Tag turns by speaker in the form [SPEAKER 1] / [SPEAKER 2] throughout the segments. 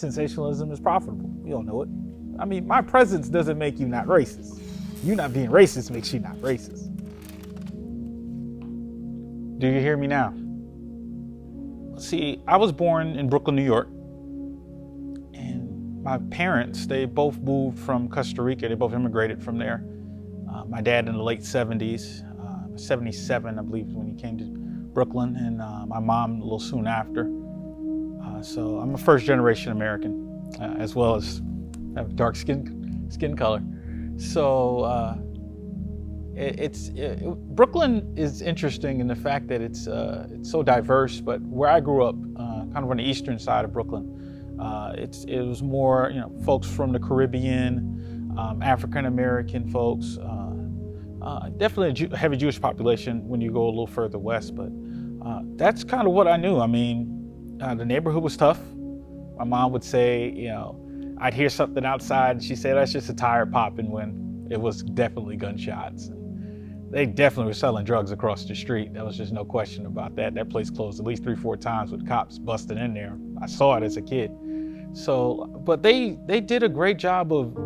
[SPEAKER 1] sensationalism is profitable. We all know it. I mean, my presence doesn't make you not racist. You not being racist makes you not racist. Do you hear me now? See, I was born in Brooklyn, New York. And my parents, they both moved from Costa Rica. They both immigrated from there. My dad in the late 70s, 77, I believe, when he came to Brooklyn, and my mom a little soon after. So I'm a first generation American, as well as have dark skin color. So Brooklyn is interesting in the fact that it's so diverse, but where I grew up, kind of on the eastern side of Brooklyn, it was more, folks from the Caribbean, African American folks, definitely a heavy Jewish population when you go a little further west, but that's kind of what I knew. I mean, the neighborhood was tough. My mom would say, I'd hear something outside and she'd say, that's just a tire popping, when it was definitely gunshots. And they definitely were selling drugs across the street. There was just no question about that. That place closed at least 3-4 times with cops busting in there. I saw it as a kid. So, but they did a great job of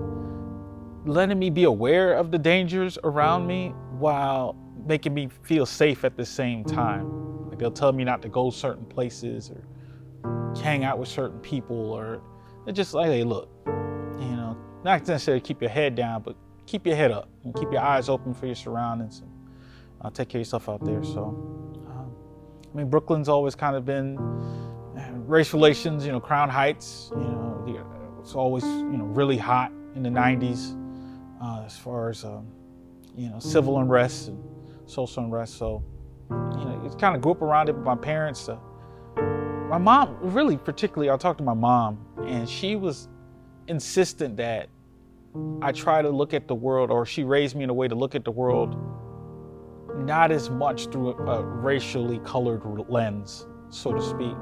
[SPEAKER 1] letting me be aware of the dangers around me while making me feel safe at the same time. Like, they'll tell me not to go certain places or hang out with certain people, or they're just like, hey, look, not necessarily keep your head down, but keep your head up and keep your eyes open for your surroundings, and take care of yourself out there. So, I mean, Brooklyn's always kind of been race relations, Crown Heights, it's always, really hot in the 90s, as far as, civil unrest and social unrest. So, it kind of grew up around it with my parents. My mom, really particularly, I talked to my mom, and she was insistent that I try to look at the world, or she raised me in a way to look at the world not as much through a racially colored lens, so to speak,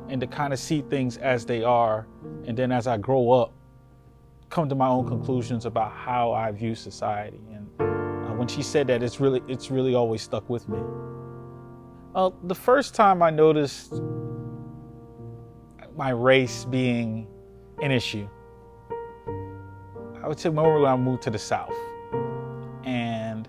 [SPEAKER 1] and to kind of see things as they are, and then as I grow up, come to my own conclusions about how I view society. And when she said that, it's really always stuck with me. The first time I noticed my race being an issue, I would say when I moved to the South. And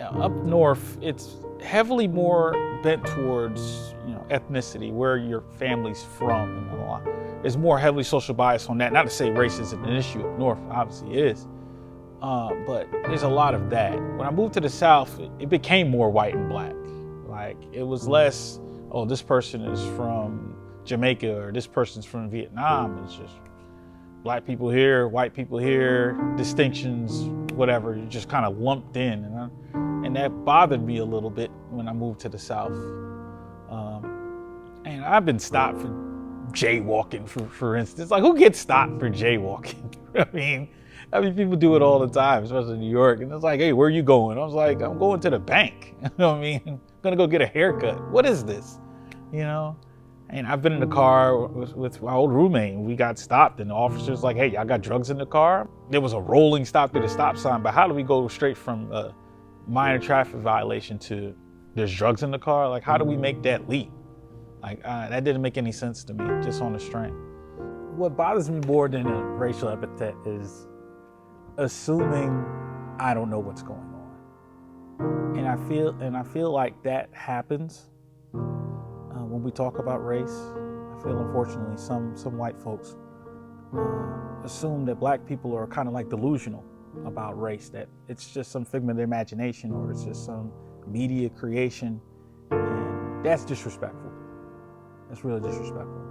[SPEAKER 1] up north, it's heavily more bent towards ethnicity, where your family's from. There's more heavily social bias on that. Not to say race isn't an issue up north, obviously it is. But there's a lot of that. When I moved to the South, it became more white and black. Like, it was less, oh, this person is from Jamaica or this person's from Vietnam. It's just black people here, white people here, distinctions, whatever, you just kind of lumped in. And that bothered me a little bit when I moved to the South. And I've been stopped for jaywalking, for instance. Like, who gets stopped for jaywalking? I mean, people do it all the time, especially in New York. And it's like, hey, where are you going? I was like, I'm going to the bank. You know what I mean? I'm gonna go get a haircut. What is this? And I've been in the car with my old roommate, and we got stopped, and the officer's like, hey, y'all got drugs in the car? There was a rolling stop to the stop sign, but how do we go straight from a minor traffic violation to there's drugs in the car? Like, how do we make that leap? Like, that didn't make any sense to me, just on the strength. What bothers me more than a racial epithet is assuming I don't know what's going on. And I feel like that happens when we talk about race. I feel, unfortunately, some white folks assume that black people are kind of like delusional about race, that it's just some figment of their imagination, or it's just some media creation. And that's disrespectful. That's really disrespectful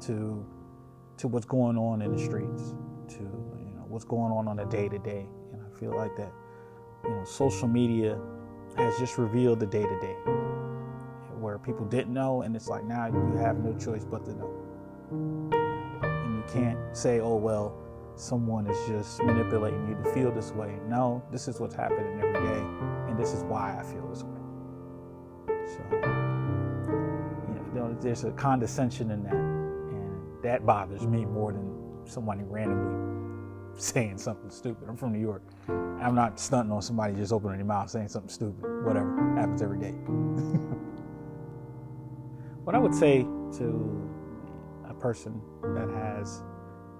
[SPEAKER 1] to what's going on in the streets, to what's going on a day-to-day. And I feel like that social media has just revealed the day-to-day, where people didn't know, and it's like, now you have no choice but to know. And you can't say, oh, well, someone is just manipulating you to feel this way. No, this is what's happening every day, and this is why I feel this way. So, there's a condescension in that, and that bothers me more than somebody randomly saying something stupid. I'm from New York. I'm not stunting on somebody just opening their mouth saying something stupid. Whatever, happens every day. What I would say to person that has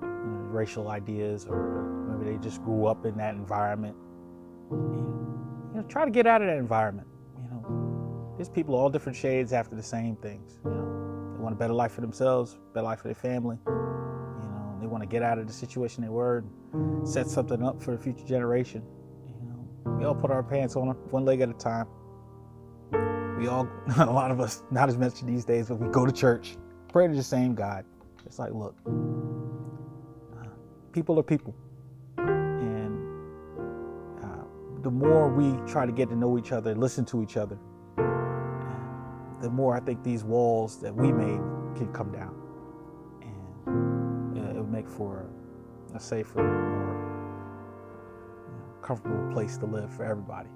[SPEAKER 1] racial ideas, or maybe they just grew up in that environment. Try to get out of that environment. There's people all different shades after the same things. They want a better life for themselves, better life for their family. They want to get out of the situation they were and set something up for the future generation. We all put our pants on one leg at a time. We all, a lot of us, not as much these days, but we go to church, pray to the same God. It's like, look, people are people. And the more we try to get to know each other, listen to each other, the more I think these walls that we made can come down. And it would make for a safer, more comfortable place to live for everybody.